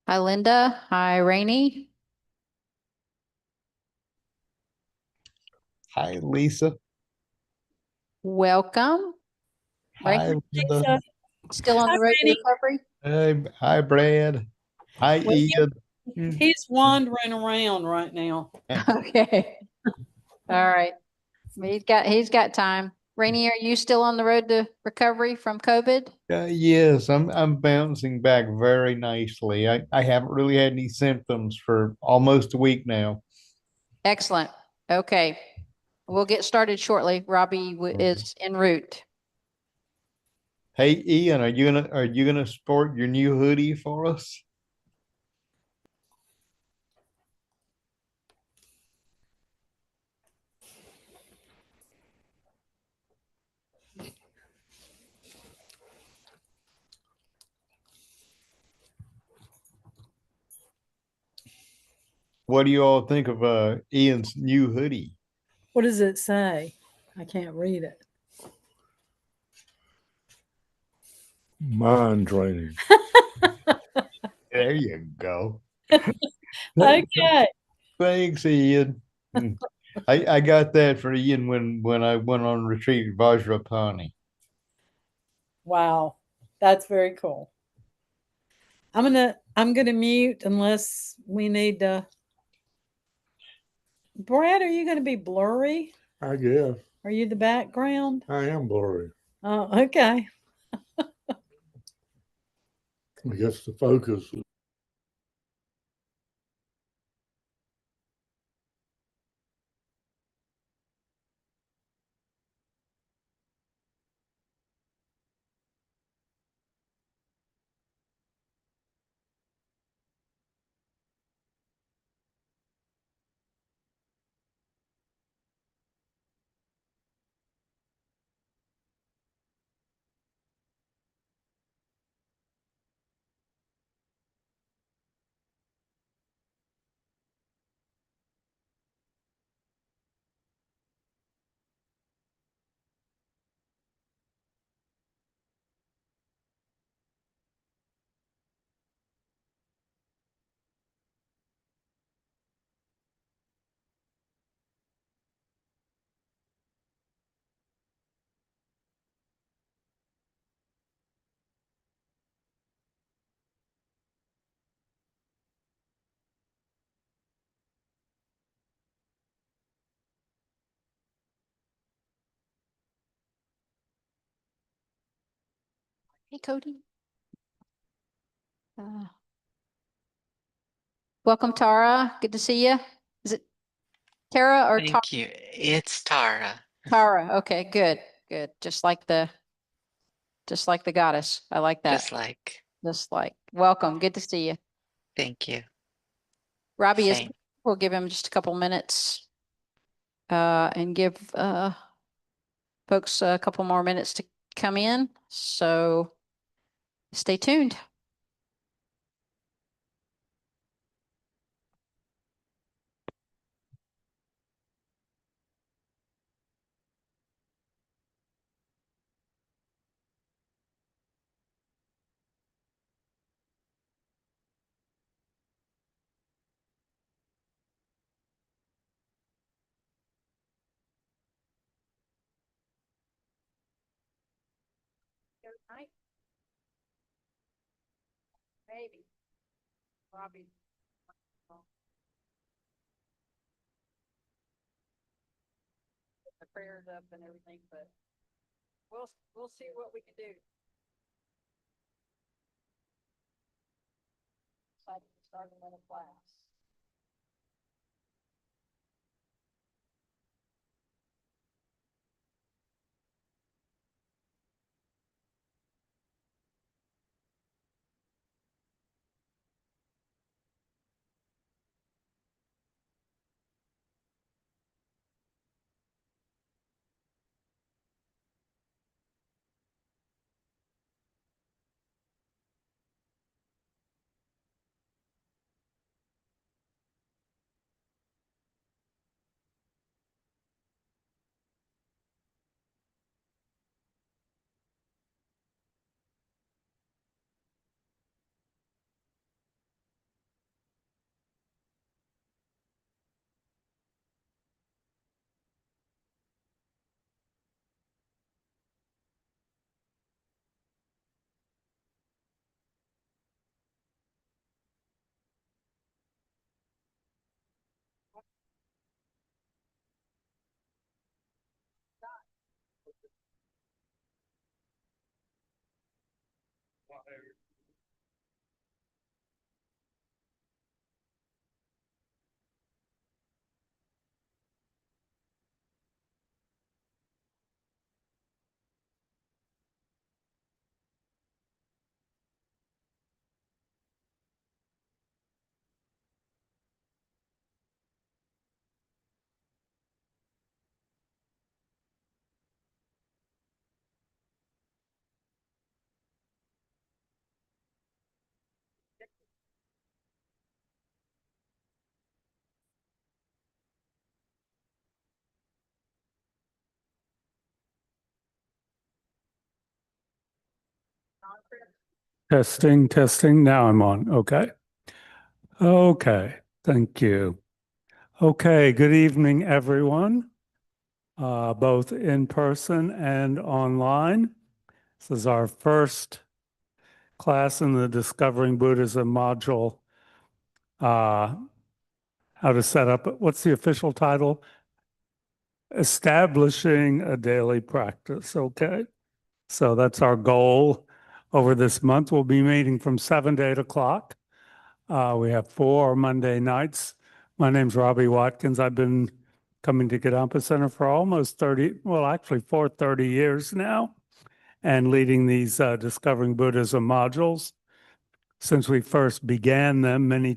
Hi, Linda. Hi, Rainey. Hi, Lisa. Welcome. Hi, Rainey, Linda. So, still on hi, the road to Randy. recovery? Hi, Brad. Hi, Well, Ian. Hmm. he's wandering around right now. Okay. All right. He's got time. Rainey, are you still on the road to recovery from COVID? Yes, I'm bouncing back very nicely. I haven't really had any symptoms for almost a week now. Excellent. Okay. We'll get started shortly. Robbie is en route. Hey, Ian, are you gonna sport your new hoodie for us? What do you all think of Ian's new hoodie? What does it say? I can't read it. Mind training. There you go. Okay. Thanks, Ian. Hmm. I got that for Ian when I went on retreat with Vajrapani. Wow. That's very cool. I'm gonna mute unless we need to. Brad, are you gonna be blurry? I guess Are you the background? I am blurry. Oh, okay. I guess the focus is Hey, Cody. Uh, Welcome, Tara. Good to see you. Is it Tara or Tara? Thank you. It's Tara. Tara. Okay, good. Good. Just like the goddess. I like that. Just like welcome. Good to see you. Thank you. Robbie is, Same. we'll give him just a couple minutes and give folks a couple more minutes to come in. So stay tuned. Maybe. Robbie. The prayers up and everything, but we'll see what we can do. Decided to start another class. Testing, testing. Now I'm on. Okay. Okay. Thank you. Okay. Good evening, everyone, both in person and online. This is our first class in the Discovering Buddhism module. How to set up, what's the official title? Establishing a daily practice. Okay. So that's our goal over this month. We'll be meeting from 7 to 8 o'clock. We have 4 Monday nights. My name's Robbie Watkins. I've been coming to Kadampa Center for almost 30, well, actually for 30 years now, and leading these Discovering Buddhism modules since we first began them many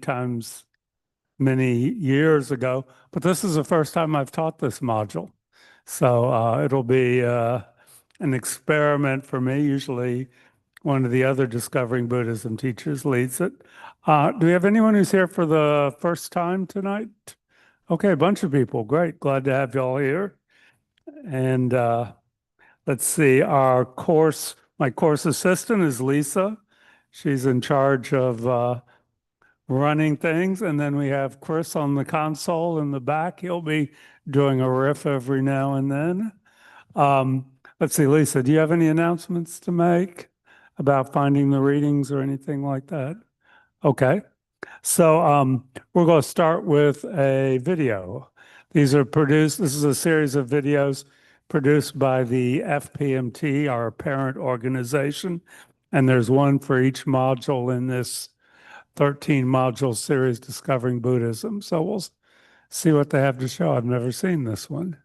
years ago. But this is the first time I've taught this module. So it'll be an experiment for me. Usually one of the other Discovering Buddhism teachers leads it. Do we have anyone who's here for the first time tonight? Okay, a bunch of people. Great. Glad to have you all here. And let's see, my course assistant is Lisa. She's in charge of running things. And then we have Chris on the console in the back. He'll be doing a riff every now and then. Let's see, Lisa, do you have any announcements to make about finding the readings or anything like that? Okay. So we're going to start with a video. This is a series of videos produced by the FPMT, our parent organization. And there's one for each module in this 13 module series, Discovering Buddhism. So we'll see what they have to show. I've never seen this one.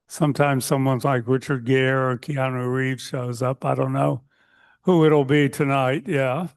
Sometimes someone's like Richard Gere or Keanu Reeves shows up. I don't know who it'll be tonight. Yeah.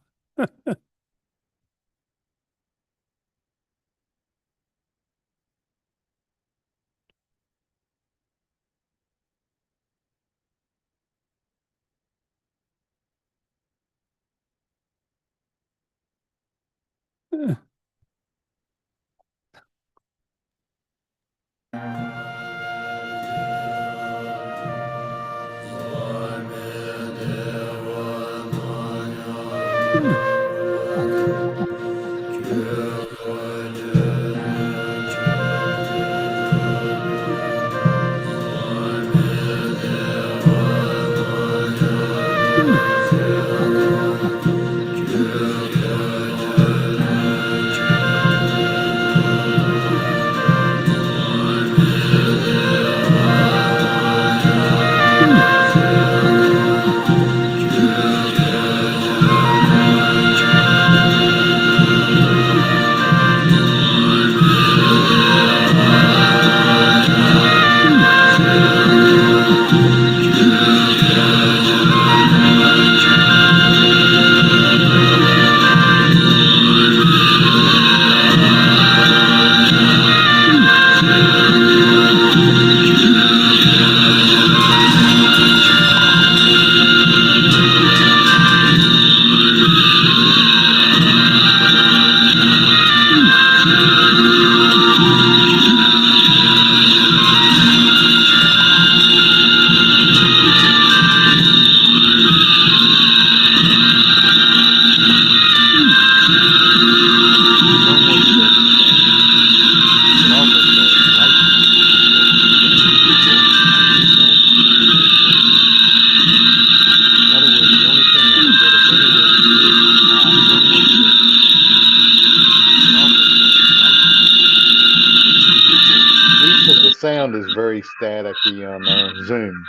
Lisa, the sound is very staticky on Zoom.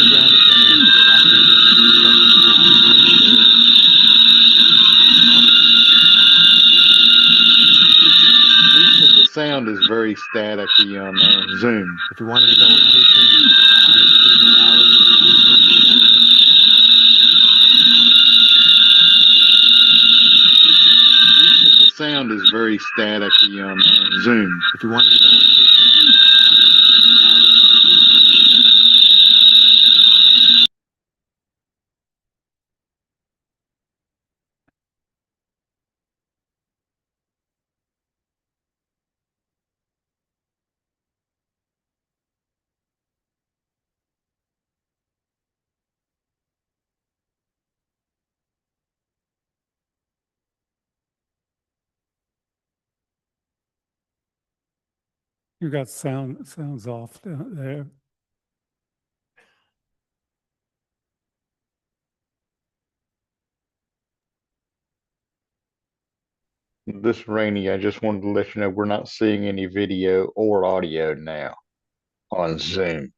The sound is very staticky on Zoom. If you want to develop patience, honesty, morality, wisdom, The sound is very staticky on Zoom. if you want to develop patience, honesty, morality, wisdom, You got sounds off there. This Rainy, I just wanted to let you know we're not seeing any video or audio now on Zoom.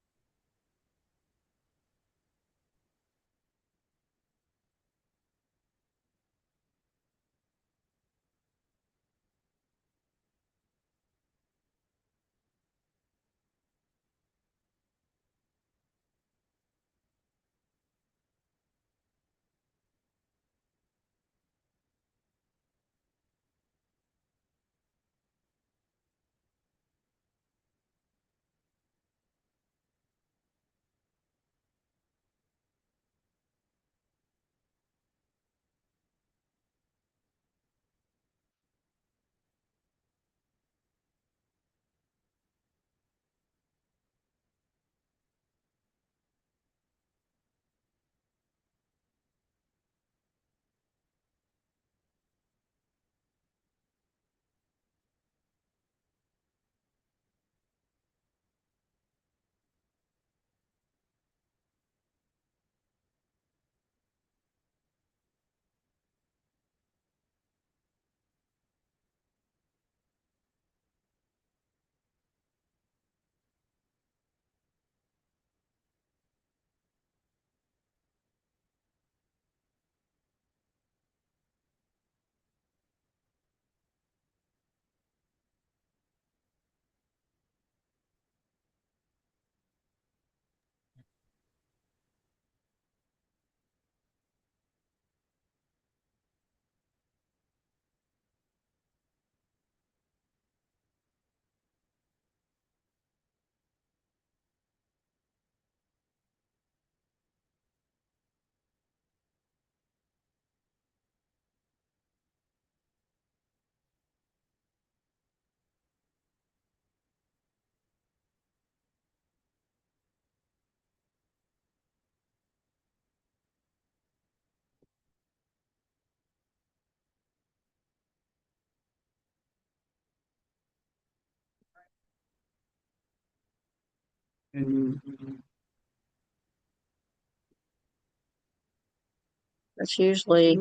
That's usually,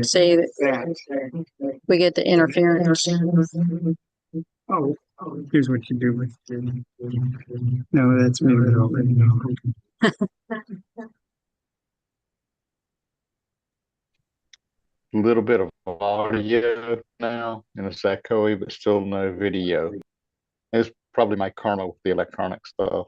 say that we get the interference. Oh, here's what you do with no, that's maybe already. A little bit of audio now, and it's echoey, but still no video. It's probably my karma with the electronic stuff.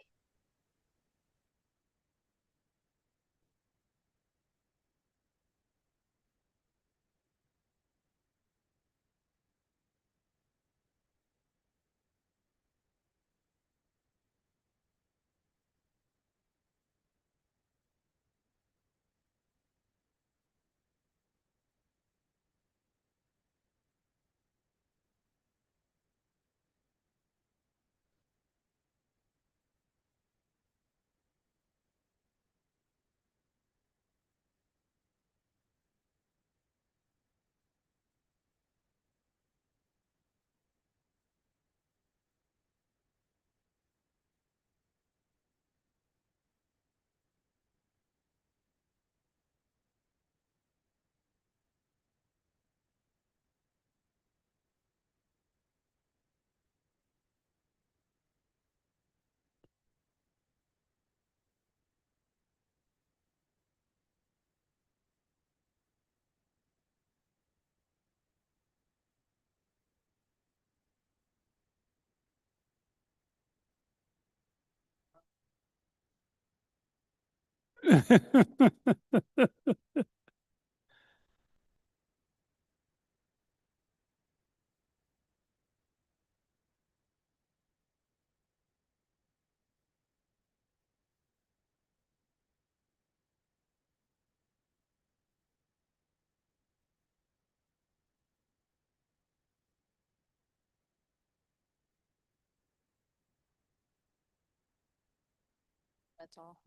That's all.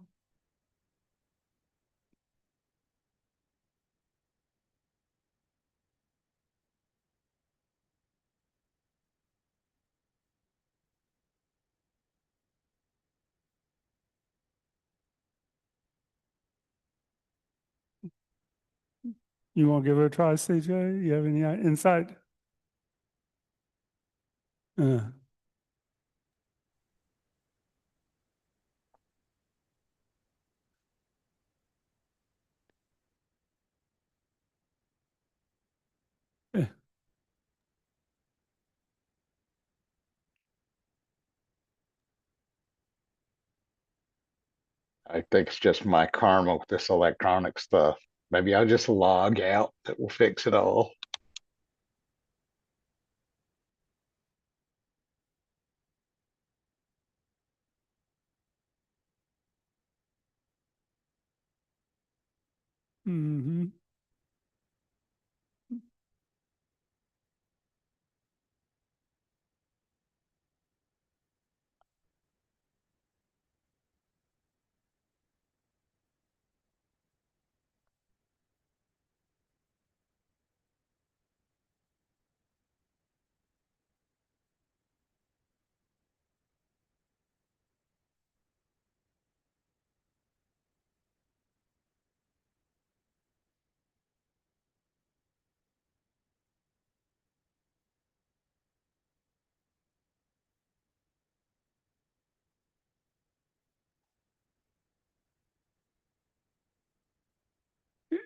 You want to give it a try, CJ? You have any insight? Uh, eh, I think it's just my karma with this electronic stuff. Maybe I'll just log out. That will fix it all. mhm.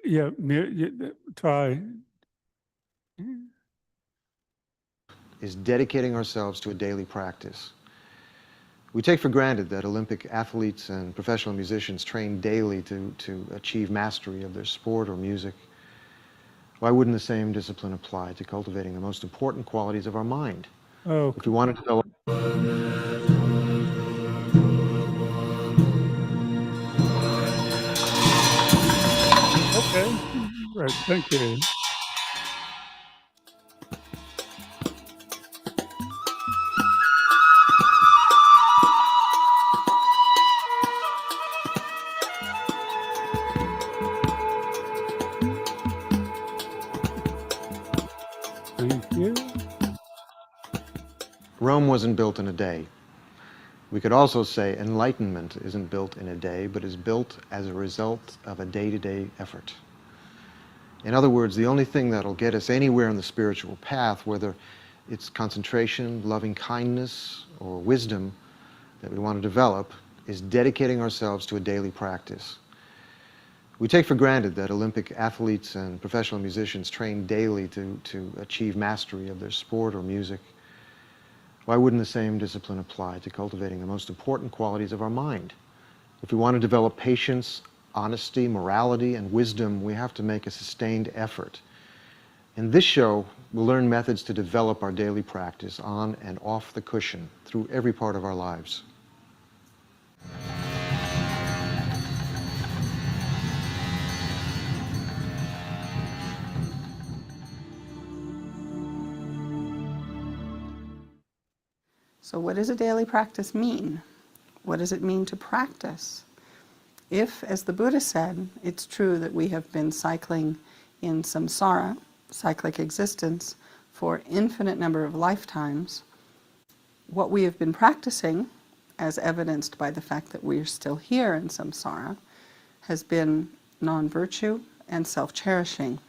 Yeah, try. Is dedicating ourselves to a daily practice. We take for granted that Olympic athletes and professional musicians train daily to achieve mastery of their sport or music. Why wouldn't the same discipline apply to cultivating the most important qualities of our mind? Oh, If we want to develop okay. Right. Thank you. Thank you. Rome wasn't built in a day. We could also say enlightenment isn't built in a day, but is built as a result of a day-to-day effort. In other words, the only thing that'll get us anywhere in the spiritual path, whether it's concentration, loving kindness, or wisdom that we want to develop, is dedicating ourselves to a daily practice. We take for granted that Olympic athletes and professional musicians train daily to achieve mastery of their sport or music. Why wouldn't the same discipline apply to cultivating the most important qualities of our mind? If we want to develop patience, honesty, morality, and wisdom, we have to make a sustained effort. In this show, we'll learn methods to develop our daily practice on and off the cushion through every part of our lives. So what does a daily practice mean? What does it mean to practice? If, as the Buddha said, it's true that we have been cycling in samsara, cyclic existence, for infinite number of lifetimes, what we have been practicing, as evidenced by the fact that we are still here in samsara, has been non-virtue and self-cherishing.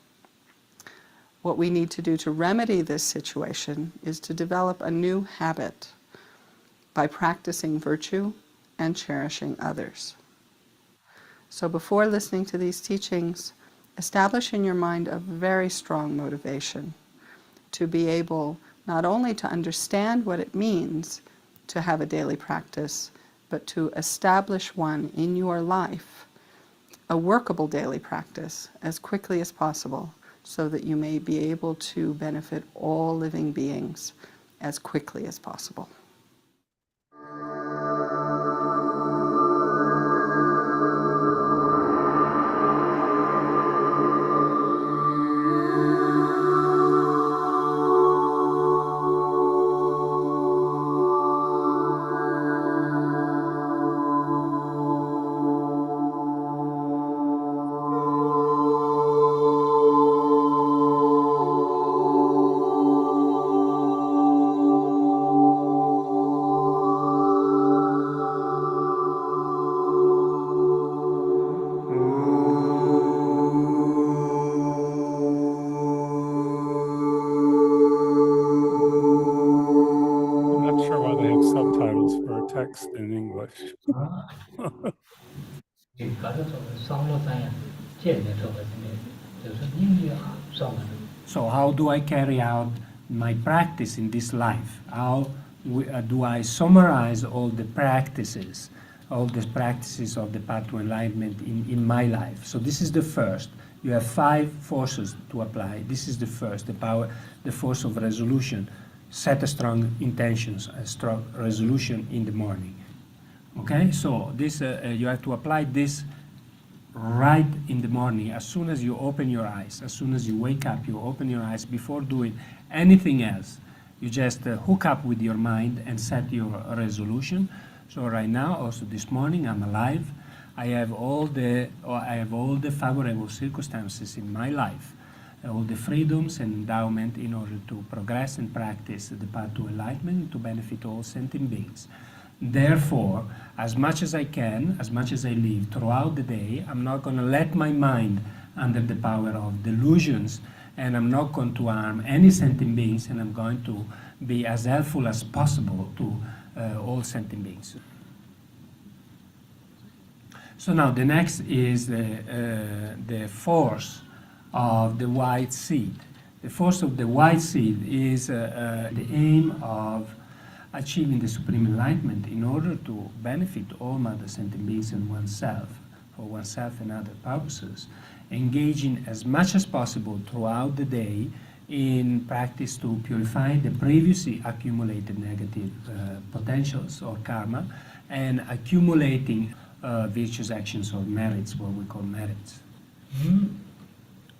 What we need to do to remedy this situation is to develop a new habit by practicing virtue and cherishing others. So before listening to these teachings, establish in your mind a very strong motivation to be able not only to understand what it means to have a daily practice, but to establish one in your life a workable daily practice as quickly as possible so that you may be able to benefit all living beings as quickly as possible. I'm not sure why they have subtitles for a text in English. So how do I carry out my practice in this life? How do I summarize all the practices of the path to enlightenment in my life? So this is the first. You have 5 forces to apply. This is the first, the force of resolution. Set a strong intentions, a strong resolution in the morning. Okay, so this you have to apply this right in the morning, as soon as you open your eyes, as soon as you wake up, you open your eyes before doing anything else. You just hook up with your mind and set your resolution. So right now, also this morning, I'm alive. I have all the favorable circumstances in my life, all the freedoms and endowment in order to progress and practice the path to enlightenment to benefit all sentient beings. Therefore, as much as I can, as much as I live throughout the day, I'm not going to let my mind under the power of delusions, and I'm not going to harm any sentient beings, and I'm going to be as helpful as possible to all sentient beings. So now the next is the force of the white seed. The force of the white seed is the aim of achieving the supreme enlightenment in order to benefit all other sentient beings and oneself, for oneself and other purposes, engaging as much as possible throughout the day in practice to purify the previously accumulated negative potentials or karma, and accumulating virtuous actions or merits, what we call merits.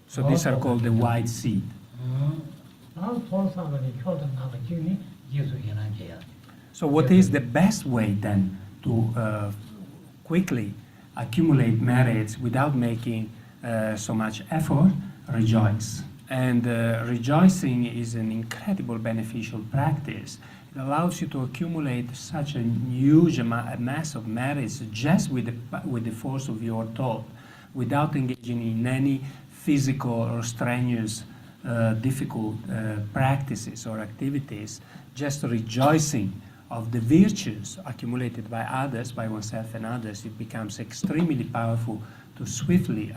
So these are called the white seed. So what is the best way then to quickly accumulate merits without making so much effort? Rejoice. And rejoicing is an incredible beneficial practice. It allows you to accumulate such a huge mass of merits just with the force of your thought, without engaging in any physical or strenuous difficult practices or activities, just rejoicing of the virtues accumulated by others, by oneself and others. It becomes extremely powerful to swiftly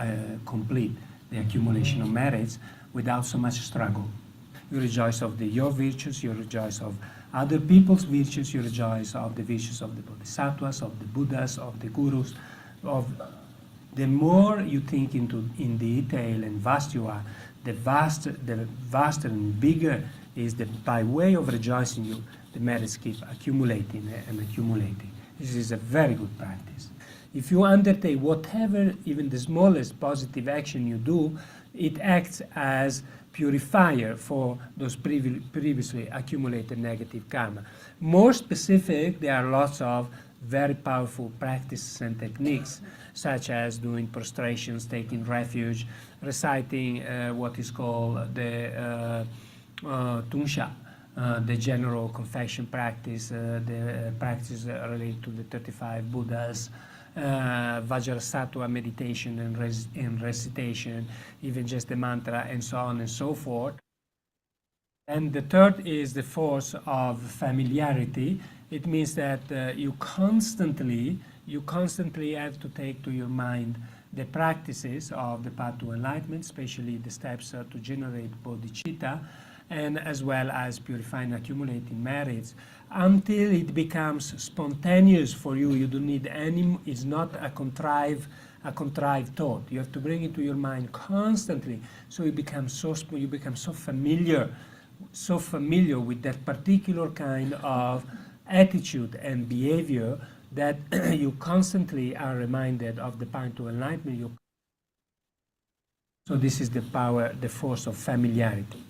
complete the accumulation of merits without so much struggle. You rejoice of your virtues, you rejoice of other people's virtues, you rejoice of the virtues of the bodhisattvas, of the Buddhas, of the gurus. The more you think in detail and vast you are, the vaster and bigger is by way of rejoicing the merits keep accumulating and accumulating. This is a very good practice. If you undertake whatever, even the smallest positive action you do, it acts as purifier for those previously accumulated negative karma. More specific, there are lots of very powerful practices and techniques, such as doing prostrations, taking refuge, reciting what is called the Tunsha, the general confession practice, the practice related to the 35 Buddhas, Vajrasattva meditation and recitation, even just the mantra, and so on and so forth. And the third is the force of familiarity. It means that you constantly have to take to your mind the practices of the path to enlightenment, especially the steps to generate bodhicitta, and as well as purifying, accumulating merits, until it becomes spontaneous for you. You don't need any, it's not a contrived a contrived thought. You have to bring it to your mind constantly, so you become so familiar with that particular kind of attitude and behavior that you constantly are reminded of the path to enlightenment. So this is the power, the force of familiarity.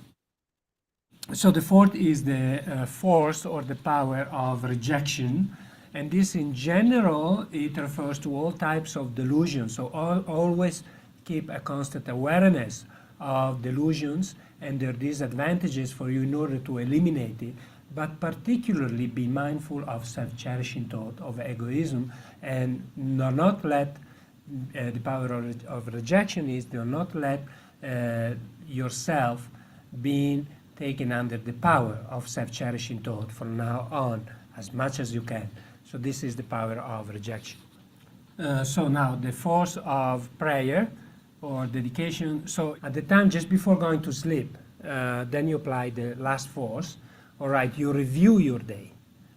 So the fourth is the force or the power of rejection. And this in general, it refers to all types of delusions. So always keep a constant awareness of delusions and their disadvantages for you in order to eliminate it. But particularly be mindful of self-cherishing thought, of egoism, and do not let the power of rejection is do not let yourself being taken under the power of self-cherishing thought from now on as much as you can. So this is the power of rejection. So now the force of prayer or dedication. So at the time just before going to sleep, then you apply the last force. All right, you review your day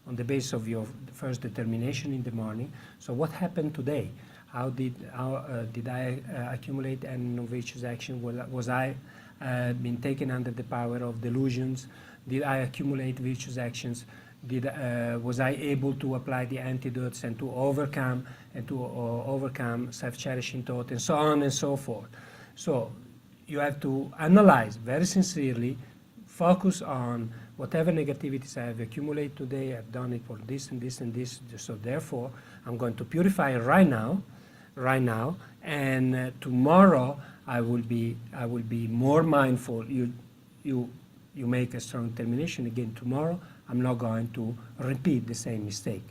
on the basis of your first determination in the morning. So what happened today? How did I accumulate any virtuous action? Was I been taken under the power of delusions? Did I accumulate virtuous actions? Was I able to apply the antidotes and to overcome self-cherishing thought and so on and so forth? So you have to analyze very sincerely, focus on whatever negativities I have accumulated today. I've done it for this and this and this. So therefore, I'm going to purify it right now, and tomorrow I will be more mindful. You make a strong determination again tomorrow. I'm not going to repeat the same mistake.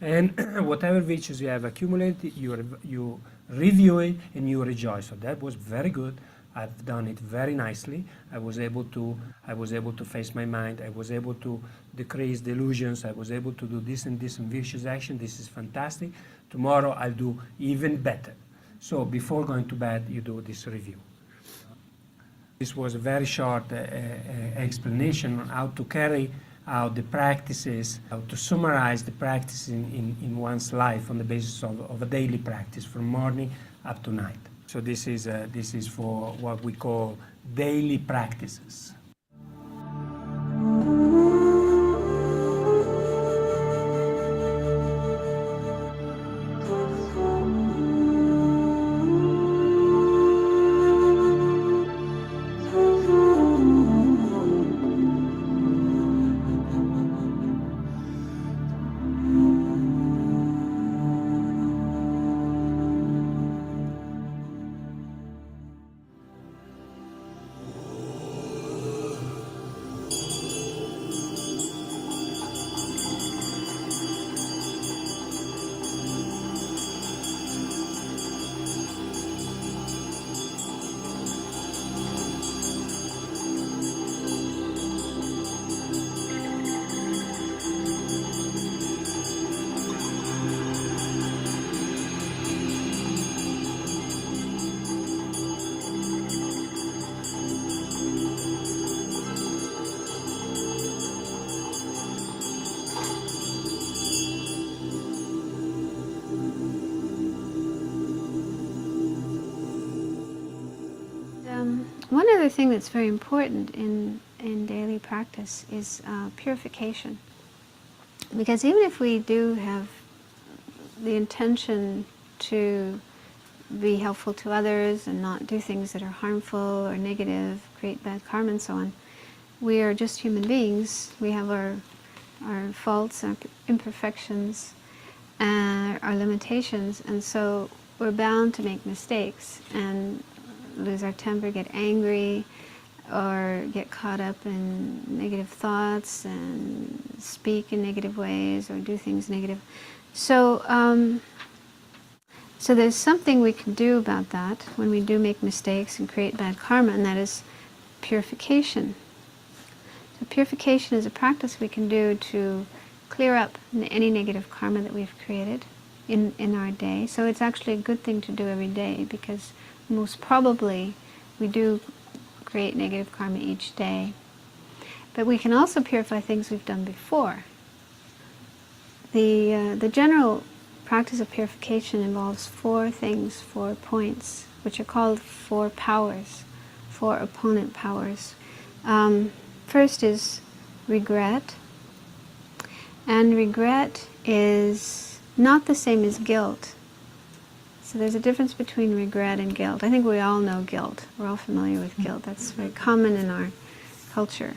And whatever virtues you have accumulated, you review it and you rejoice. So that was very good. I've done it very nicely. I was able to face my mind. I was able to decrease delusions. I was able to do this and this and virtuous action. This is fantastic. Tomorrow I'll do even better. So before going to bed, you do this review. This was a very short explanation on how to carry out the practices, how to summarize the practice in one's life on the basis of a daily practice from morning up to night. So this is for what we call daily practices. One other thing that's very important in daily practice is purification. Because even if we do have the intention to be helpful to others and not do things that are harmful or negative, create bad karma and so on, we are just human beings. We have our faults, our imperfections, our limitations, and so we're bound to make mistakes and lose our temper, get angry, or get caught up in negative thoughts and speak in negative ways or do things negative. So, so there's something we can do about that when we do make mistakes and create bad karma, and that is purification. So purification is a practice we can do to clear up any negative karma that we've created in our day. So it's actually a good thing to do every day, because most probably we do create negative karma each day. But we can also purify things we've done before. The general practice of purification involves 4 things, 4 points, which are called 4 powers, 4 opponent powers. First is regret. And regret is not the same as guilt. So there's a difference between regret and guilt. I think we all know guilt. We're all familiar with guilt. That's very common in our culture.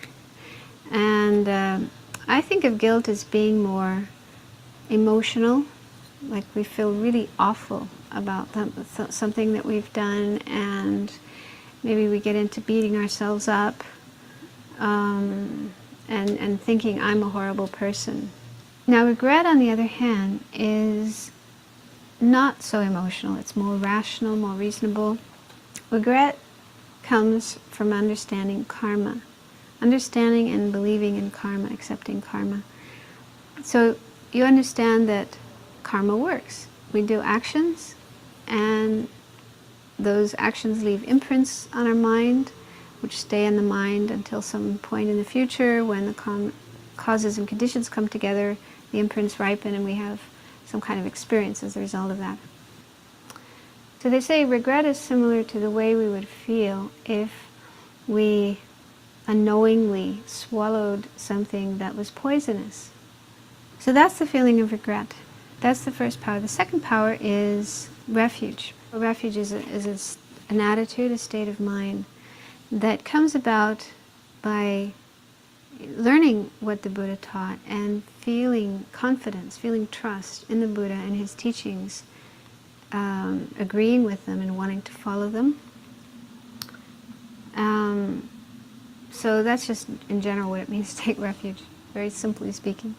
And I think of guilt as being more emotional, like we feel really awful about something that we've done, and maybe we get into beating ourselves up and thinking, I'm a horrible person. Now, regret, on the other hand, is not so emotional. It's more rational, more reasonable. Regret comes from understanding karma, understanding and believing in karma, accepting karma. So you understand that karma works. We do actions, and those actions leave imprints on our mind, which stay in the mind until some point in the future when the causes and conditions come together, the imprints ripen, and we have some kind of experience as a result of that. So they say regret is similar to the way we would feel if we unknowingly swallowed something that was poisonous. So that's the feeling of regret. That's the first power. The second power is refuge. Refuge is an attitude, a state of mind that comes about by learning what the Buddha taught and feeling confidence, feeling trust in the Buddha and his teachings, agreeing with them and wanting to follow them. So that's just in general what it means to take refuge, very simply speaking.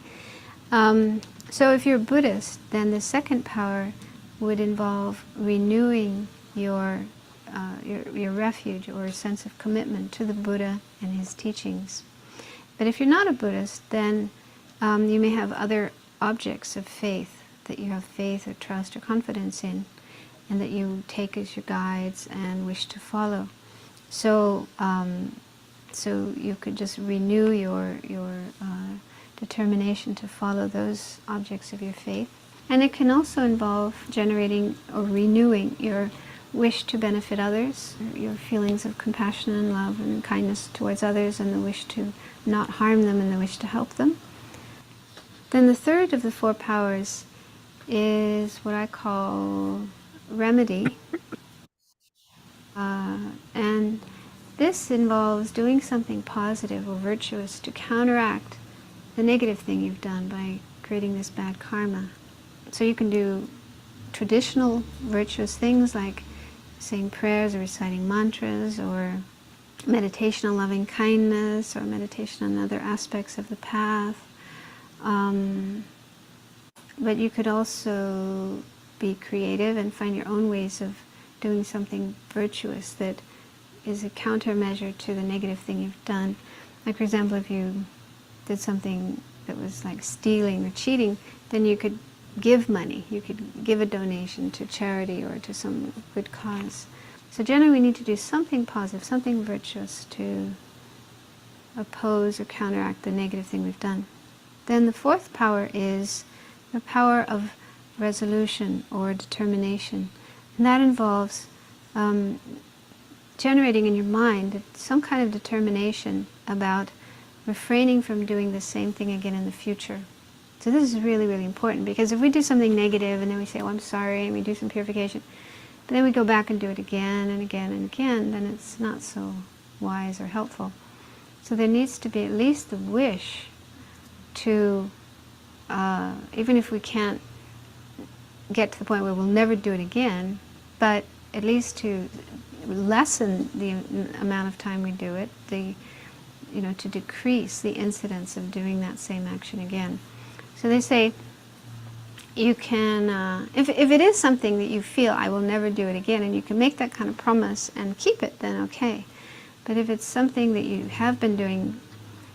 So if you're a Buddhist, then the second power would involve renewing your refuge or sense of commitment to the Buddha and his teachings. But if you're not a Buddhist, then you may have other objects of faith that you have faith or trust or confidence in, and that you take as your guides and wish to follow. So, so you could just renew your determination to follow those objects of your faith. And it can also involve generating or renewing your wish to benefit others, your feelings of compassion and love and kindness towards others, and the wish to not harm them and the wish to help them. Then the third of the 4 powers is what I call remedy. And this involves doing something positive or virtuous to counteract the negative thing you've done by creating this bad karma. So you can do traditional virtuous things like saying prayers or reciting mantras, or meditation on loving kindness, or meditation on other aspects of the path. But you could also be creative and find your own ways of doing something virtuous that is a countermeasure to the negative thing you've done. Like, for example, if you did something that was like stealing or cheating, then you could give money. You could give a donation to charity or to some good cause. So generally we need to do something positive, something virtuous to oppose or counteract the negative thing we've done. Then the 4th power is the power of resolution or determination. And that involves generating in your mind some kind of determination about refraining from doing the same thing again in the future. So this is really, really important, because if we do something negative and then we say, oh, I'm sorry, and we do some purification, but then we go back and do it again and again and again, then it's not so wise or helpful. So there needs to be at least the wish to, even if we can't get to the point where we'll never do it again, but at least to lessen the amount of time we do it, to decrease the incidence of doing that same action again. So they say you can, if it is something that you feel, I will never do it again, and you can make that kind of promise and keep it, then okay. But if it's something that you have been doing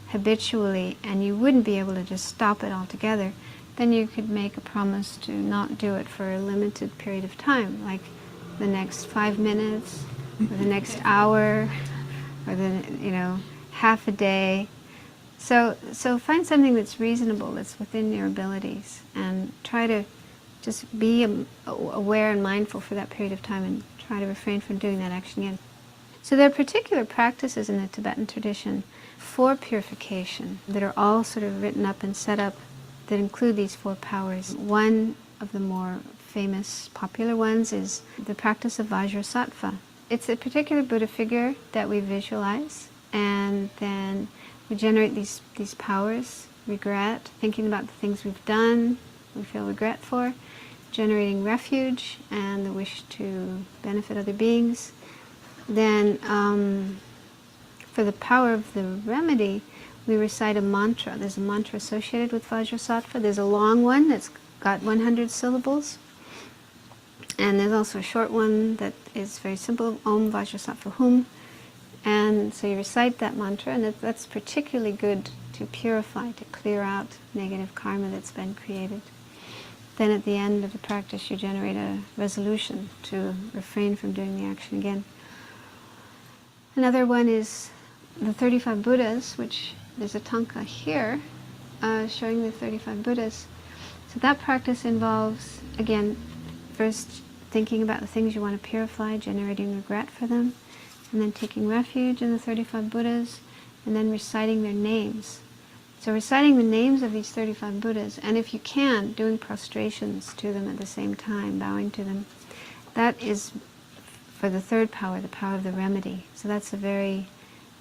habitually and you wouldn't be able to just stop it altogether, then you could make a promise to not do it for a limited period of time, like the next 5 minutes, or the next hour, or the, half a day. So find something that's reasonable, that's within your abilities, and try to just be aware and mindful for that period of time and try to refrain from doing that action again. So there are particular practices in the Tibetan tradition for purification that are all sort of written up and set up that include these 4 powers. One of the more famous, popular ones is the practice of Vajrasattva. It's a particular Buddha figure that we visualize, and then we generate these powers: regret, thinking about the things we've done, we feel regret for, generating refuge and the wish to benefit other beings. Then for the power of the remedy, we recite a mantra. There's a mantra associated with Vajrasattva. There's a long one that's got 100 syllables. And there's also a short one that is very simple, Om Vajrasattva Hum. And so you recite that mantra, and that's particularly good to purify, to clear out negative karma that's been created. Then at the end of the practice, you generate a resolution to refrain from doing the action again. Another one is the 35 Buddhas, which there's a tanka here showing the 35 Buddhas. So that practice involves, again, first thinking about the things you want to purify, generating regret for them, and then taking refuge in the 35 Buddhas, and then reciting their names. So reciting the names of these 35 Buddhas, and if you can, doing prostrations to them at the same time, bowing to them. That is for the 3rd power, the power of the remedy. So that's a very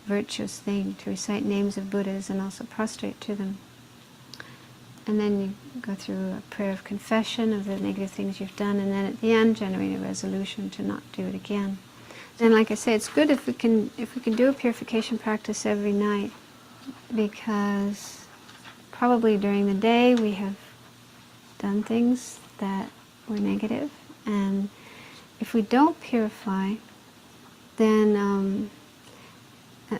virtuous thing, to recite names of Buddhas and also prostrate to them. And then you go through a prayer of confession of the negative things you've done, and then at the end generate a resolution to not do it again. And like I say, it's good if we can do a purification practice every night, because probably during the day we have done things that were negative, and if we don't purify, then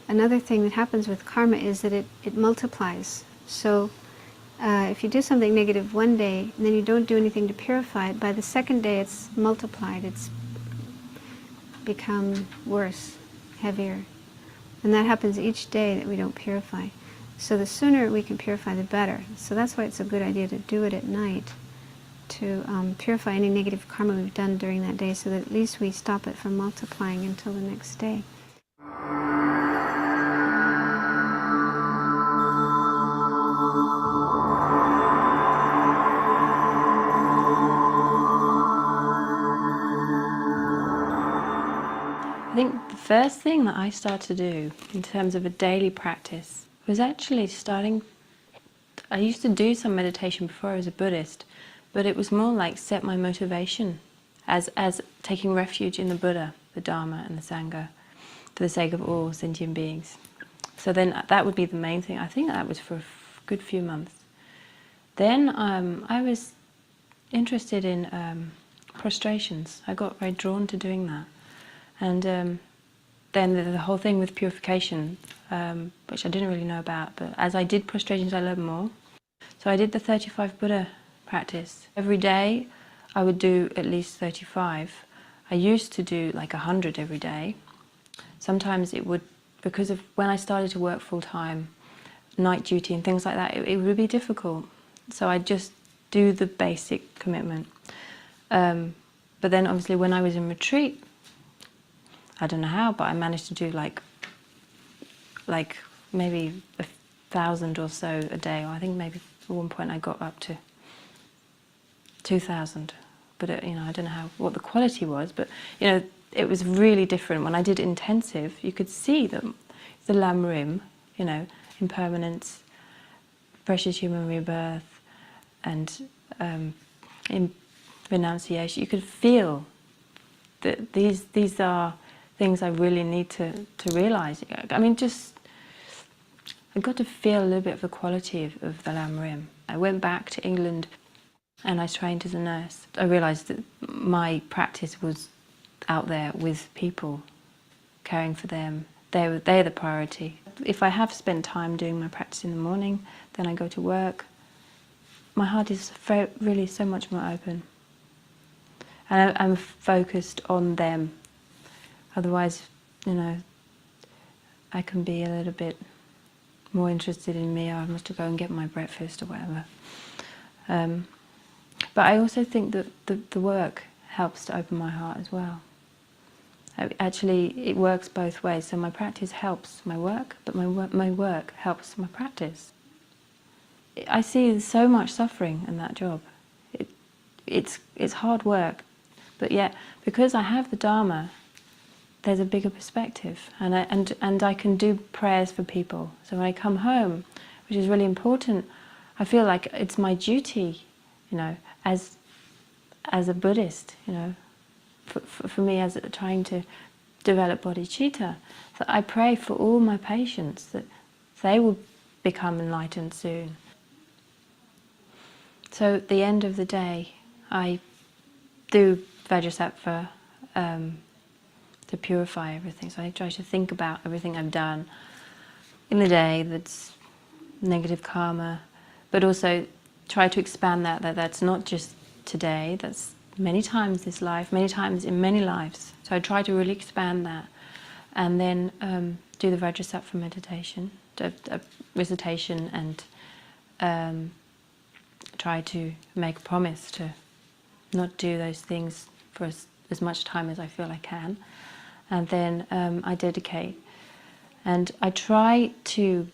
another thing that happens with karma is that it multiplies. So if you do something negative one day and then you don't do anything to purify it, by the 2nd day it's multiplied, it's become worse, heavier. And that happens each day that we don't purify. So the sooner we can purify, the better. So that's why it's a good idea to do it at night, to purify any negative karma we've done during that day, so that at least we stop it from multiplying until the next day. I think the first thing that I started to do in terms of a daily practice was actually I used to do some meditation before I was a Buddhist, but it was more like set my motivation as taking refuge in the Buddha, the Dharma and the Sangha for the sake of all sentient beings. So then that would be the main thing. I think that was for a good few months. Then I was interested in prostrations. I got very drawn to doing that. And then the whole thing with purification, which I didn't really know about, but as I did prostrations I learned more. So I did the 35 Buddha practice. Every day I would do at least 35. I used to do like 100 every day. Sometimes it would, because of when I started to work full-time, night duty and things like that, it would be difficult. So I'd just do the basic commitment. But then obviously when I was in retreat, I don't know how, but I managed to do like maybe 1,000 or so a day. Or I think maybe at one point I got up to 2,000. But I don't know what the quality was. But it was really different. When I did intensive, you could see the lam rim, impermanence, precious human rebirth, and in renunciation. You could feel that these are things I really need to realize. I mean, I got to feel a little bit of the quality of the lam rim. I went back to England and I trained as a nurse. I realized that my practice was out there with people, caring for them. They're the priority. If I have spent time doing my practice in the morning, then I go to work, my heart is really so much more open. And I'm focused on them. Otherwise, I can be a little bit more interested in me. I must go and get my breakfast or whatever. But I also think that the work helps to open my heart as well. Actually, it works both ways. So my practice helps my work, but my work helps my practice. I see so much suffering in that job. It's hard work, but yet because I have the Dharma, there's a bigger perspective, and I can do prayers for people. So when I come home, which is really important, I feel like it's my duty, you know, as a Buddhist, you know, for me as trying to develop bodhicitta. So I pray for all my patients that they will become enlightened soon. So at the end of the day, I do Vajrasattva to purify everything. So I try to think about everything I've done in the day that's negative karma, but also try to expand that's not just today, that's many times this life, many times in many lives. So I try to really expand that, and then do the Vajrasattva meditation, recitation, and try to make a promise to not do those things for as much time as I feel I can. And then I dedicate. And I try to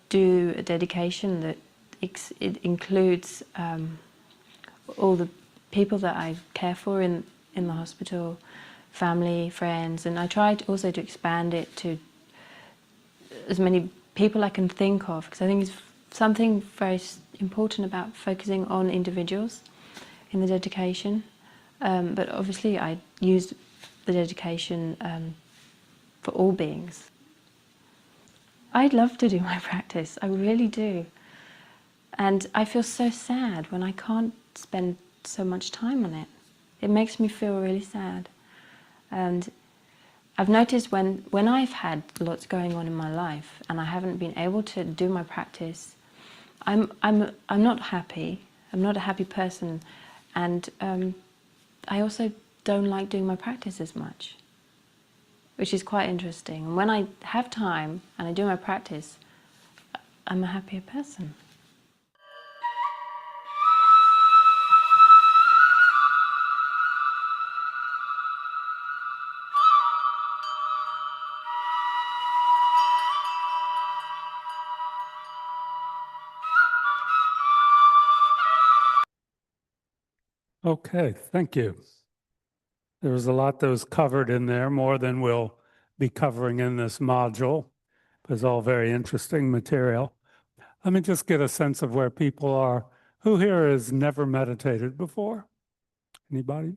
do a dedication that it includes all the people that I care for in the hospital, family, friends, and I try also to expand it to as many people I can think of, because I think it's something very important about focusing on individuals in the dedication. But obviously I use the dedication for all beings. I'd love to do my practice, I really do. And I feel so sad when I can't spend so much time on it. It makes me feel really sad. And I've noticed when I've had lots going on in my life and I haven't been able to do my practice, I'm not happy. I'm not a happy person, and I also don't like doing my practice as much, which is quite interesting. And when I have time and I do my practice, I'm a happier person. Okay, thank you. There was a lot that was covered in there, more than we'll be covering in this module. It's all very interesting material. Let me just get a sense of where people are. Who here has never meditated before? Anybody?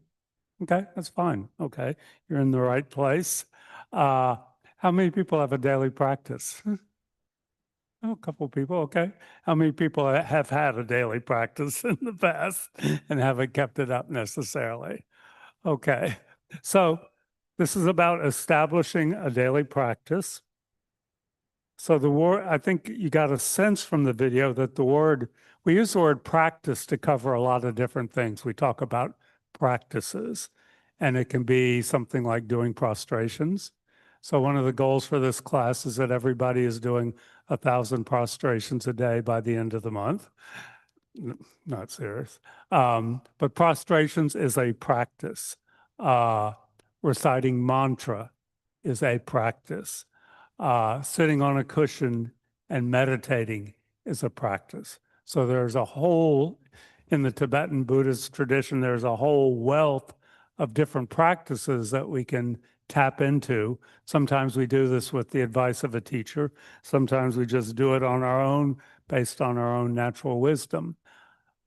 Okay, that's fine. Okay, you're in the right place. How many people have a daily practice? Oh, a couple people, okay. How many people have had a daily practice in the past and haven't kept it up necessarily? Okay, so this is about establishing a daily practice. So the word, I think you got a sense from the video that we use the word practice to cover a lot of different things. We talk about practices, and it can be something like doing prostrations. So one of the goals for this class is that everybody is doing 1,000 prostrations a day by the end of the month. Not serious. But prostrations is a practice. Reciting mantra is a practice. Sitting on a cushion and meditating is a practice. So there's a whole, in the Tibetan Buddhist tradition, there's a whole wealth of different practices that we can tap into. Sometimes we do this with the advice of a teacher. Sometimes we just do it on our own, based on our own natural wisdom.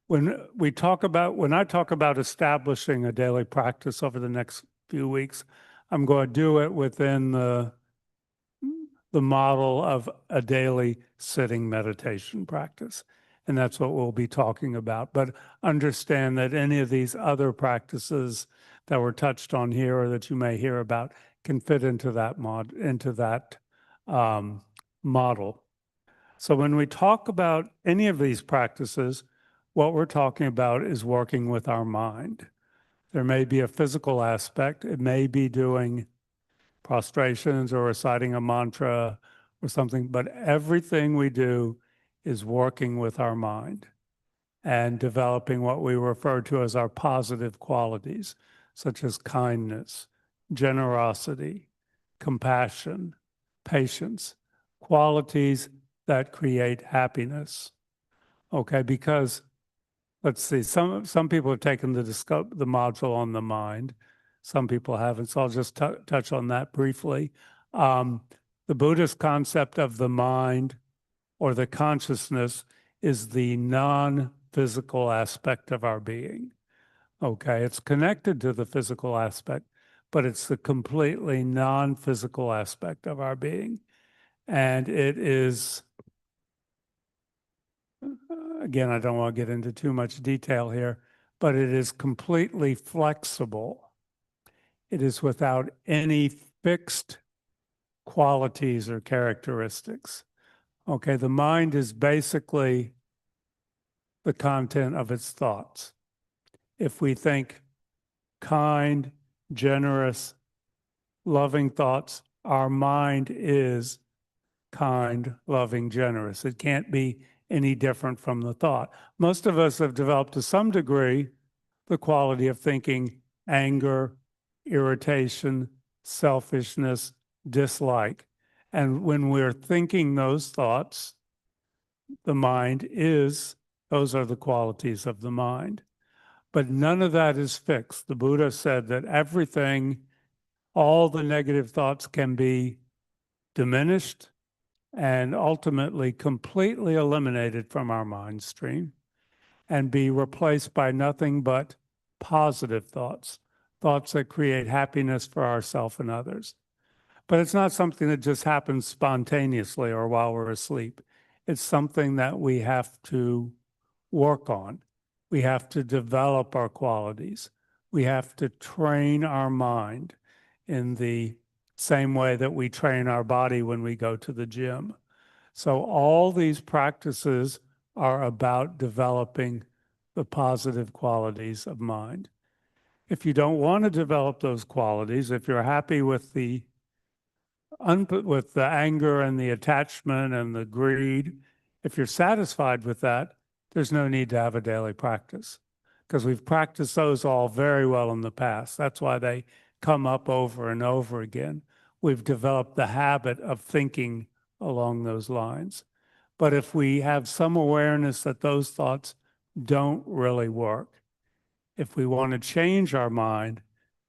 When I talk about establishing a daily practice over the next few weeks, I'm going to do it within the model of a daily sitting meditation practice. And that's what we'll be talking about. But understand that any of these other practices that were touched on here or that you may hear about can fit into that model. So when we talk about any of these practices, what we're talking about is working with our mind. There may be a physical aspect. It may be doing prostrations or reciting a mantra or something, but everything we do is working with our mind. and developing what we refer to as our positive qualities, such as kindness, generosity, compassion, patience, qualities that create happiness. Okay, because let's see, some people have taken the module on the mind, some people haven't, so I'll just touch on that briefly. The Buddhist concept of the mind or the consciousness is the non-physical aspect of our being. Okay, it's connected to the physical aspect, but it's the completely non-physical aspect of our being. And it is, again, I don't want to get into too much detail here, but it is completely flexible. It is without any fixed qualities or characteristics. Okay, the mind is basically the content of its thoughts. If we think kind, generous, loving thoughts, our mind is kind, loving, generous. It can't be any different from the thought. Most of us have developed to some degree the quality of thinking anger, irritation, selfishness, dislike. And when we're thinking those thoughts, the mind is, those are the qualities of the mind. But none of that is fixed. The Buddha said that everything, all the negative thoughts can be diminished and ultimately completely eliminated from our mind stream and be replaced by nothing but positive thoughts, thoughts that create happiness for ourselves and others. But it's not something that just happens spontaneously or while we're asleep. It's something that we have to work on. We have to develop our qualities. We have to train our mind in the same way that we train our body when we go to the gym. So all these practices are about developing the positive qualities of mind. If you don't want to develop those qualities, if you're happy with the anger and the attachment and the greed, if you're satisfied with that, there's no need to have a daily practice because we've practiced those all very well in the past. That's why they come up over and over again. We've developed the habit of thinking along those lines. But if we have some awareness that those thoughts don't really work, if we want to change our mind,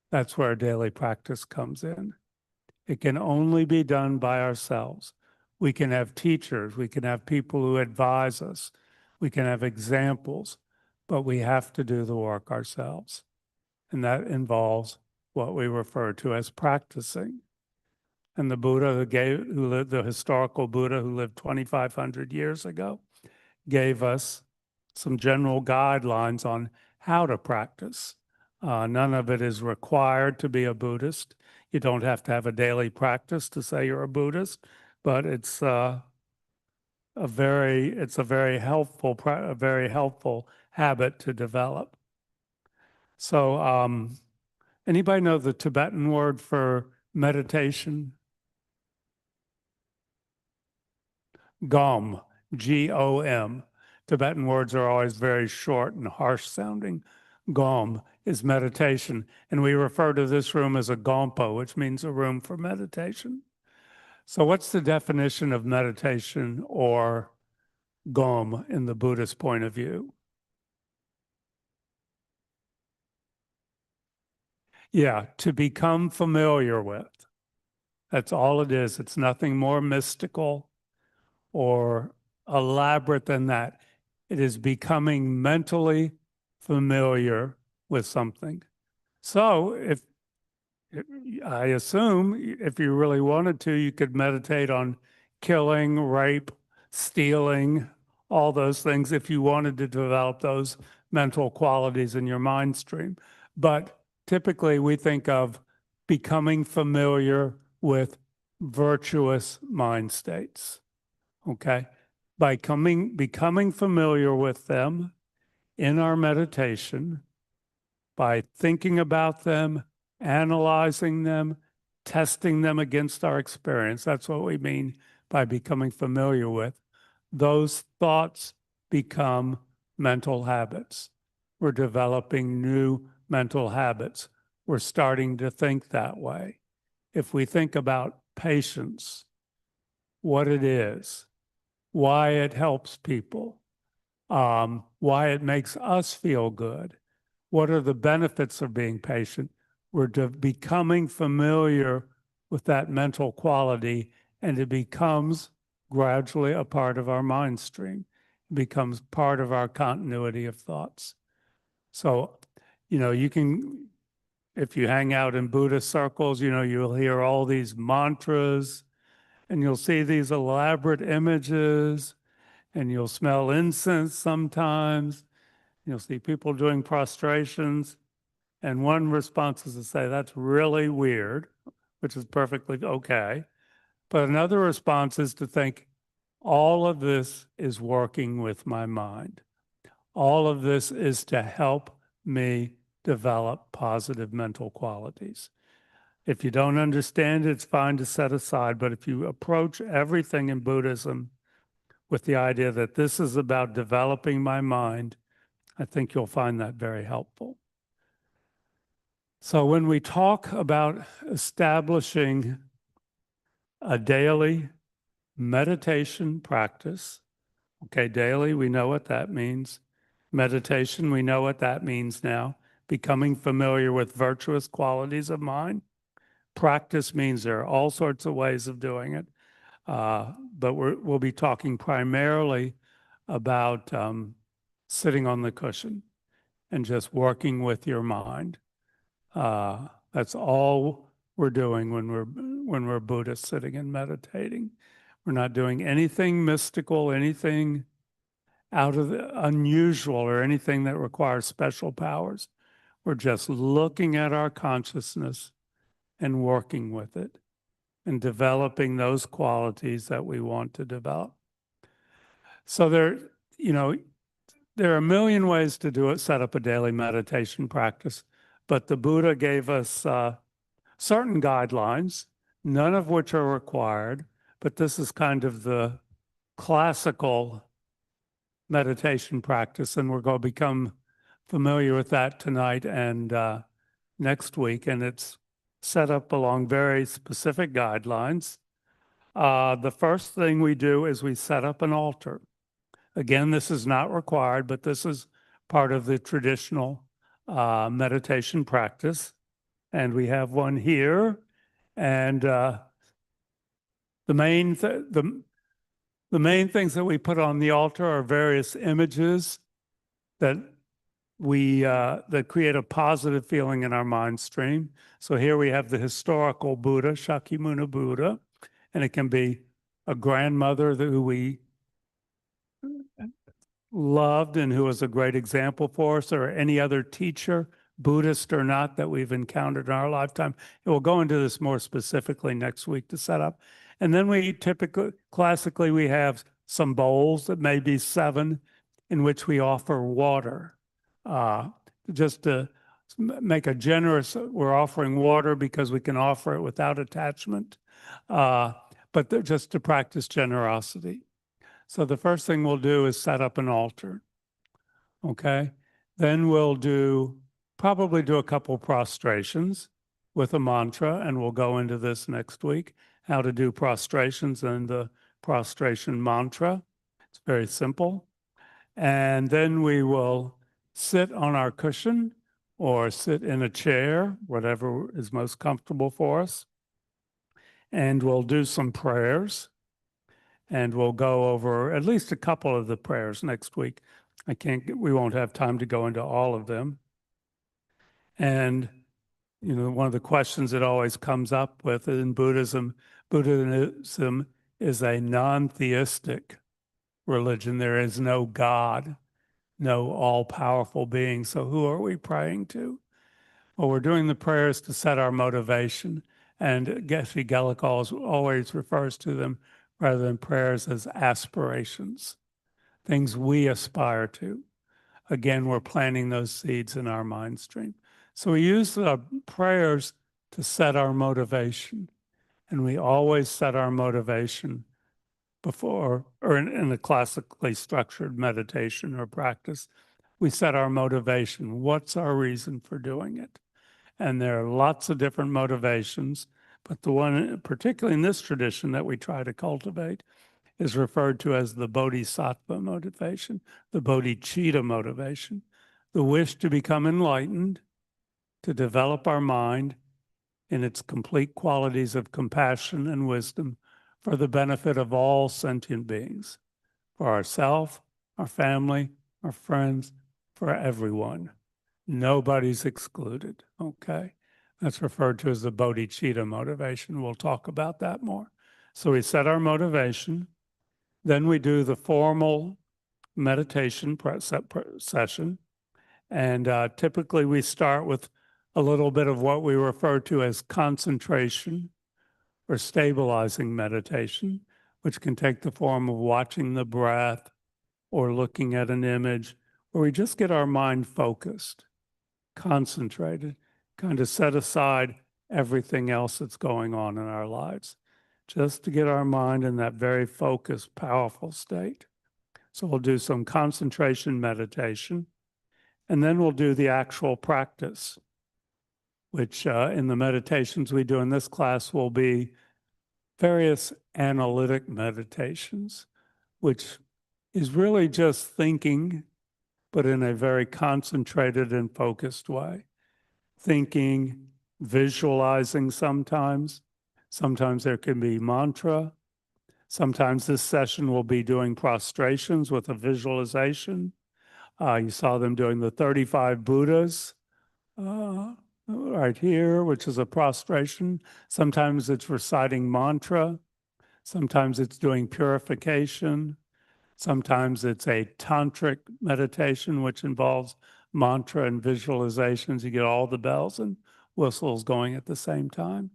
that's where daily practice comes in. It can only be done by ourselves. We can have teachers, we can have people who advise us, we can have examples, but we have to do the work ourselves. And that involves what we refer to as practicing. And the Buddha who lived, the historical Buddha who lived 2,500 years ago, gave us some general guidelines on how to practice. None of it is required to be a Buddhist. You don't have to have a daily practice to say you're a Buddhist, but it's a very helpful habit to develop. So, anybody know the Tibetan word for meditation? Gom, G-O-M. Tibetan words are always very short and harsh sounding. Gom is meditation, and we refer to this room as a gompa, which means a room for meditation. So what's the definition of meditation or gom in the Buddhist point of view? Yeah, to become familiar with. That's all it is. It's nothing more mystical or elaborate than that. It is becoming mentally familiar with something. So if I assume if you really wanted to, you could meditate on killing, rape, stealing, all those things if you wanted to develop those mental qualities in your mind stream. But typically we think of becoming familiar with virtuous mind states. Okay? By becoming familiar with them in our meditation, by thinking about them, analyzing them, testing them against our experience. That's what we mean by becoming familiar with. Those thoughts become mental habits. We're developing new mental habits. We're starting to think that way. If we think about patience, what it is, why it helps people, why it makes us feel good, what are the benefits of being patient, we're becoming familiar with that mental quality, and it becomes gradually a part of our mind stream. It becomes part of our continuity of thoughts. So, you can, if you hang out in Buddhist circles, you'll hear all these mantras, and you'll see these elaborate images, and you'll smell incense sometimes. You'll see people doing prostrations. And one response is to say, that's really weird, which is perfectly okay. But another response is to think, all of this is working with my mind. All of this is to help me develop positive mental qualities. If you don't understand it, it's fine to set aside. But if you approach everything in Buddhism with the idea that this is about developing my mind, I think you'll find that very helpful. So when we talk about establishing a daily meditation practice, okay, daily, we know what that means. Meditation, we know what that means now. Becoming familiar with virtuous qualities of mind. Practice means there are all sorts of ways of doing it. But we'll be talking primarily about sitting on the cushion and just working with your mind. That's all we're doing when we're Buddhists, sitting and meditating. We're not doing anything mystical, anything out of the unusual, or anything that requires special powers. We're just looking at our consciousness and working with it and developing those qualities that we want to develop. So there are a million ways to do it, set up a daily meditation practice, but the Buddha gave us certain guidelines, none of which are required, but this is kind of the classical meditation practice, and we're going to become familiar with that tonight and next week, and it's set up along very specific guidelines. The first thing we do is we set up an altar. Again, this is not required, but this is part of the traditional meditation practice. And we have one here. And the main things that we put on the altar are various images that that create a positive feeling in our mind stream. So here we have the historical Buddha, Shakyamuni Buddha, and it can be a grandmother who we loved and who was a great example for us, or any other teacher, Buddhist or not, that we've encountered in our lifetime. And we'll go into this more specifically next week to set up. And then classically, we have some bowls that may be 7 in which we offer water. Just to make a generous, we're offering water because we can offer it without attachment, but just to practice generosity. So the first thing we'll do is set up an altar, okay? Then we'll probably do a couple prostrations with a mantra, and we'll go into this next week, how to do prostrations and the prostration mantra. It's very simple. And then we will sit on our cushion or sit in a chair, whatever is most comfortable for us. And we'll do some prayers. And we'll go over at least a couple of the prayers next week. We won't have time to go into all of them. And, one of the questions that always comes up with in Buddhism is a non-theistic religion. There is no God, no all-powerful being. So who are we praying to? Well, we're doing the prayers to set our motivation. And Geshe Gelukol always refers to them rather than prayers as aspirations, things we aspire to. Again, we're planting those seeds in our mind stream. So we use the prayers to set our motivation. And we always set our motivation before, or in a classically structured meditation or practice, we set our motivation. What's our reason for doing it? And there are lots of different motivations, but the one, particularly in this tradition that we try to cultivate, is referred to as the bodhisattva motivation, the bodhicitta motivation, the wish to become enlightened, to develop our mind in its complete qualities of compassion and wisdom for the benefit of all sentient beings, for ourselves, our family, our friends, for everyone. Nobody's excluded, okay? That's referred to as the bodhicitta motivation. We'll talk about that more. So we set our motivation, then we do the formal meditation session, and typically we start with a little bit of what we refer to as concentration or stabilizing meditation, which can take the form of watching the breath or looking at an image, where we just get our mind focused, concentrated, kind of set aside everything else that's going on in our lives, just to get our mind in that very focused, powerful state. So we'll do some concentration meditation, and then we'll do the actual practice, which in the meditations we do in this class will be various analytic meditations, which is really just thinking, but in a very concentrated and focused way. Thinking, visualizing sometimes. Sometimes there can be mantra. Sometimes this session will be doing prostrations with a visualization. You saw them doing the 35 Buddhas right here, which is a prostration. Sometimes it's reciting mantra. Sometimes it's doing purification. Sometimes it's a tantric meditation, which involves mantra and visualizations. You get all the bells and whistles going at the same time.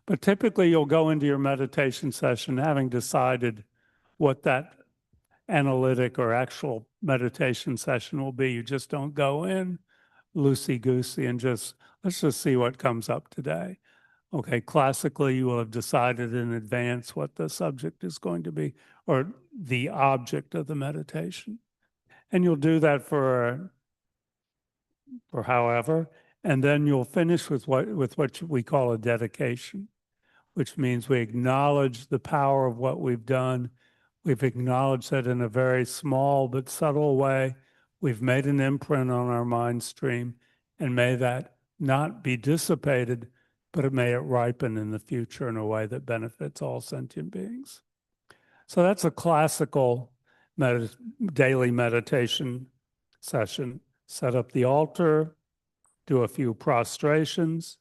But typically you'll go into your meditation session having decided what that analytic or actual meditation session will be. You just don't go in loosey-goosey and let's just see what comes up today. Okay, classically, you will have decided in advance what the subject is going to be, or the object of the meditation. And you'll do that for however, and then you'll finish with what we call a dedication, which means we acknowledge the power of what we've done. We've acknowledged that in a very small but subtle way, we've made an imprint on our mind stream, and may that not be dissipated, but may it ripen in the future in a way that benefits all sentient beings. So that's a classical daily meditation session. Set up the altar, do a few prostrations,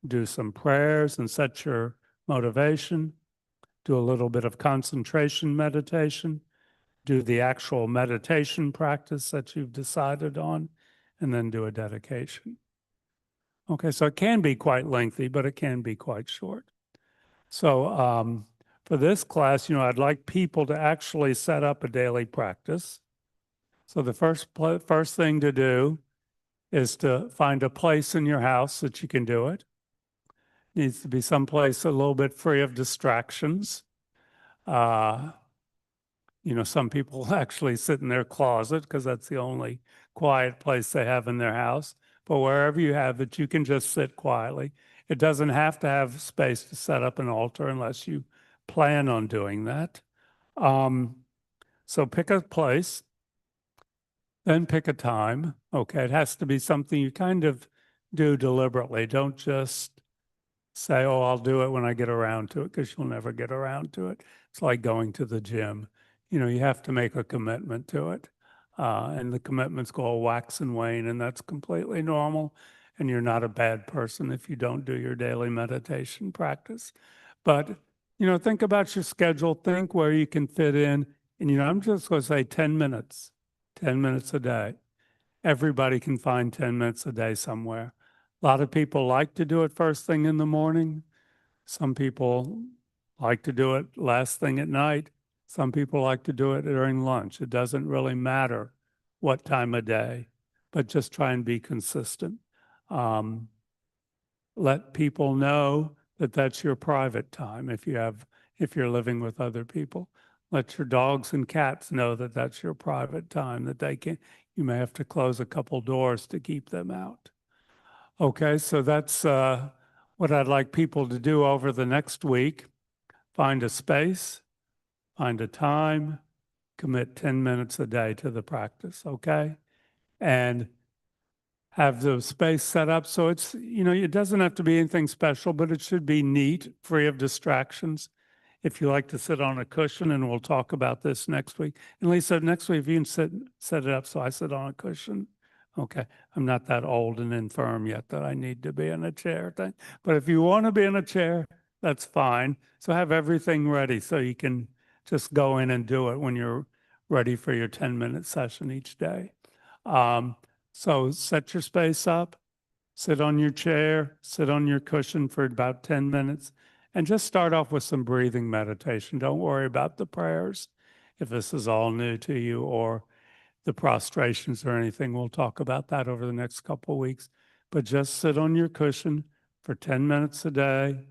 do some prayers and set your motivation, do a little bit of concentration meditation, do the actual meditation practice that you've decided on, and then do a dedication. Okay, so it can be quite lengthy, but it can be quite short. So for this class, I'd like people to actually set up a daily practice. So the first thing to do is to find a place in your house that you can do it. It needs to be someplace a little bit free of distractions. Some people actually sit in their closet because that's the only quiet place they have in their house. But wherever you have it, you can just sit quietly. It doesn't have to have space to set up an altar unless you plan on doing that. So pick a place, then pick a time. Okay, it has to be something you kind of do deliberately. Don't just say, oh, I'll do it when I get around to it, because you'll never get around to it. It's like going to the gym. You have to make a commitment to it. And the commitments go wax and wane, and that's completely normal. And you're not a bad person if you don't do your daily meditation practice. But, think about your schedule, think where you can fit in. And, I'm just going to say 10 minutes a day. Everybody can find 10 minutes a day somewhere. A lot of people like to do it first thing in the morning. Some people like to do it last thing at night. Some people like to do it during lunch. It doesn't really matter what time of day, but just try and be consistent. Let people know that that's your private time if you're living with other people. Let your dogs and cats know that that's your private time, that you may have to close a couple doors to keep them out. Okay, so that's what I'd like people to do over the next week. Find a space, find a time, commit 10 minutes a day to the practice, okay? And have the space set up so it's, it doesn't have to be anything special, but it should be neat, free of distractions. If you like to sit on a cushion, and we'll talk about this next week. And Lisa, next week, if you can set it up so I sit on a cushion. Okay, I'm not that old and infirm yet that I need to be in a chair thing. But if you want to be in a chair, that's fine. So have everything ready so you can just go in and do it when you're ready for your 10-minute session each day. So set your space up, sit on your chair, sit on your cushion for about 10 minutes, and just start off with some breathing meditation. Don't worry about the prayers if this is all new to you, or the prostrations or anything. We'll talk about that over the next couple of weeks. But just sit on your cushion for 10 minutes a day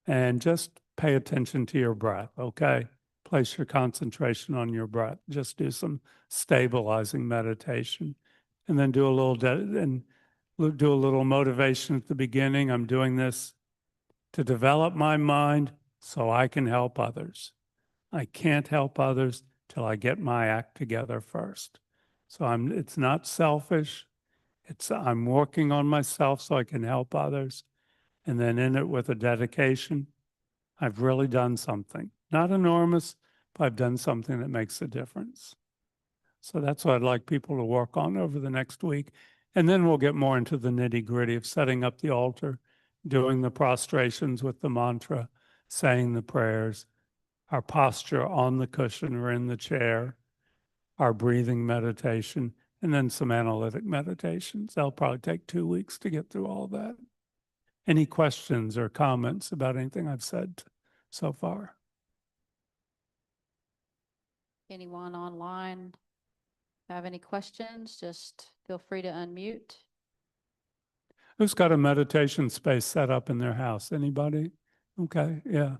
and just pay attention to your breath, okay? Place your concentration on your breath. Just do some stabilizing meditation. And then do a little motivation at the beginning. I'm doing this to develop my mind so I can help others. I can't help others till I get my act together first. So it's not selfish. I'm working on myself so I can help others. And then in it with a dedication, I've really done something. Not enormous, but I've done something that makes a difference. So that's what I'd like people to work on over the next week. And then we'll get more into the nitty-gritty of setting up the altar, doing the prostrations with the mantra, saying the prayers, our posture on the cushion or in the chair, our breathing meditation, and then some analytic meditations. That'll probably take 2 weeks to get through all that. Any questions or comments about anything I've said so far? Anyone online have any questions? Just feel free to unmute. Who's got a meditation space set up in their house? Anybody? Okay, yeah.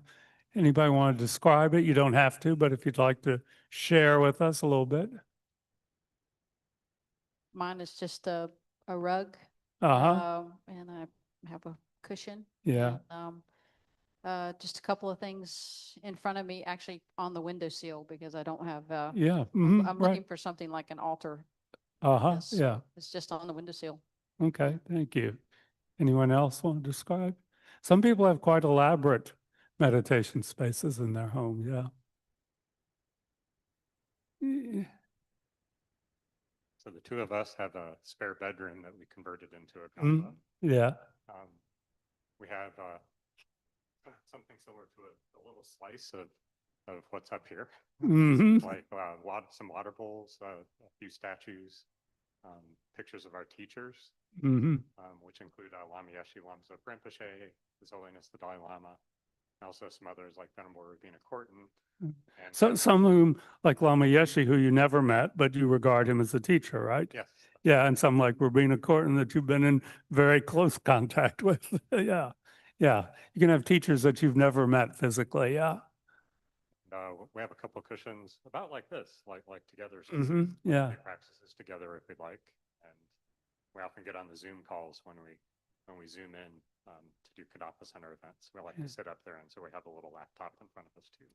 Anybody want to describe it? You don't have to, but if you'd like to share with us a little bit. Mine is just a rug. Uh-huh. And I have a cushion. Yeah. And, just a couple of things in front of me, actually on the windowsill, because I don't have, Yeah. I'm looking Right. for something like an altar. Uh-huh. Yes. Yeah. It's just on the windowsill. Okay. Thank you. Anyone else want to describe? Some people have quite elaborate meditation spaces in their home. Yeah. Yeah. So the two of us have a spare bedroom that we converted into a Mm, Kadampa. yeah. We have something similar to a little slice of what's up here, Mhm. like some water bowls, a few statues, pictures of our teachers, which include Lama Yeshe Lamso Rinpoche, His Holiness the Dalai Lama, and also some others like Venerable Rabina Korten. And So some of them, like Lama Yeshe, who you never met, but you regard him as a teacher, right? yes, Yeah, and some like Rabina Korten that you've been in very close contact with. Yeah, yeah. You can have teachers that you've never met physically. Yeah. we have a couple of cushions about like this, like together. So Yeah. we practice this together if we'd like, and we often get on the Zoom calls when we zoom in to do Kadampa Center events. We like to sit up there, and so we have a little laptop in front of us too.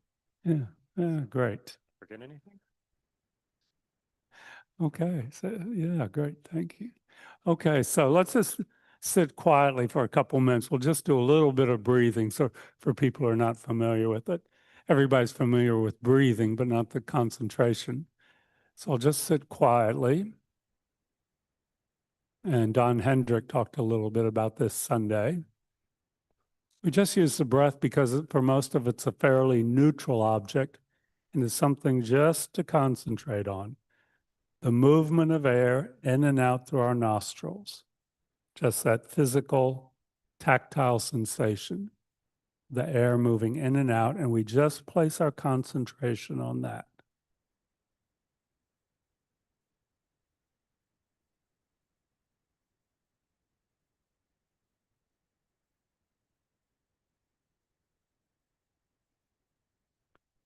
Yeah. Yeah. Great. Forget anything? Okay. So yeah, great. Thank you. Okay, so let's just sit quietly for a couple minutes. We'll just do a little bit of breathing. So for people who are not familiar with it, everybody's familiar with breathing, but not the concentration. So I'll just sit quietly. And Don Hendrick talked a little bit about this Sunday. We just use the breath because for most of it's a fairly neutral object and is something just to concentrate on. The movement of air in and out through our nostrils. Just that physical, tactile sensation, the air moving in and out, and we just place our concentration on that.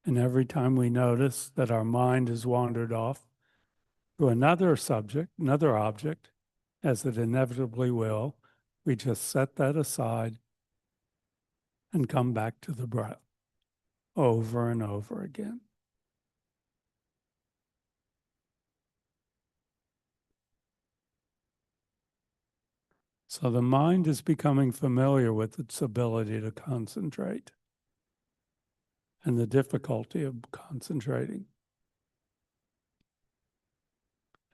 And every time we notice that our mind has wandered off to another subject, another object, as it inevitably will, we just set that aside and come back to the breath over and over again. So the mind is becoming familiar with its ability to concentrate and the difficulty of concentrating.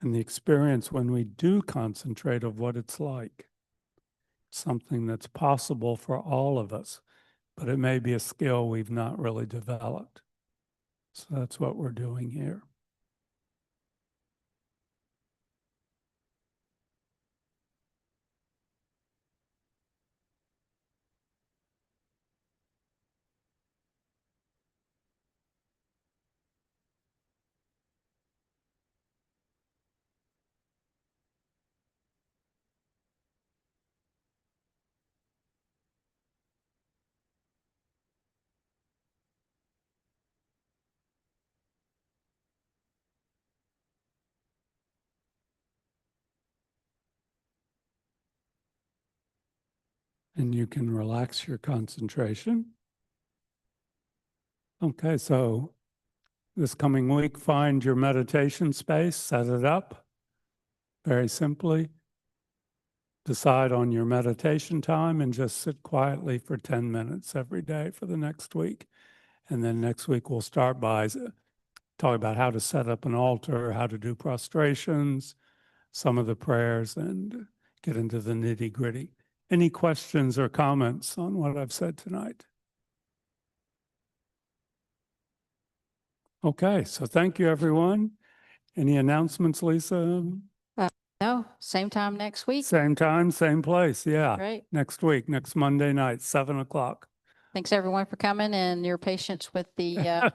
And the experience when we do concentrate of what it's like. Something that's possible for all of us, but it may be a skill we've not really developed. So that's what we're doing here. And you can relax your concentration. Okay, so this coming week, find your meditation space, set it up very simply. Decide on your meditation time and just sit quietly for 10 minutes every day for the next week. And then next week we'll start by talking about how to set up an altar, how to do prostrations, some of the prayers, and get into the nitty-gritty. Any questions or comments on what I've said tonight? Okay, so thank you, everyone. Any announcements, Lisa? No, same time next week. Same time, same place, yeah. Great. Next week, next Monday night, 7 o'clock. Thanks everyone for coming and your patience with the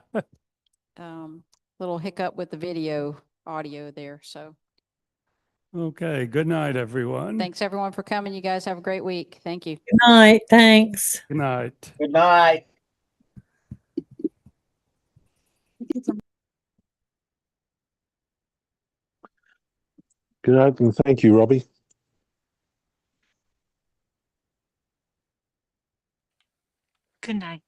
little hiccup with the video audio there. So Okay, good night, everyone. thanks everyone for coming. You guys have a great week. Thank you. Good night. Thanks. Good night. Good night. Good night, and thank you, Robbie. Good night.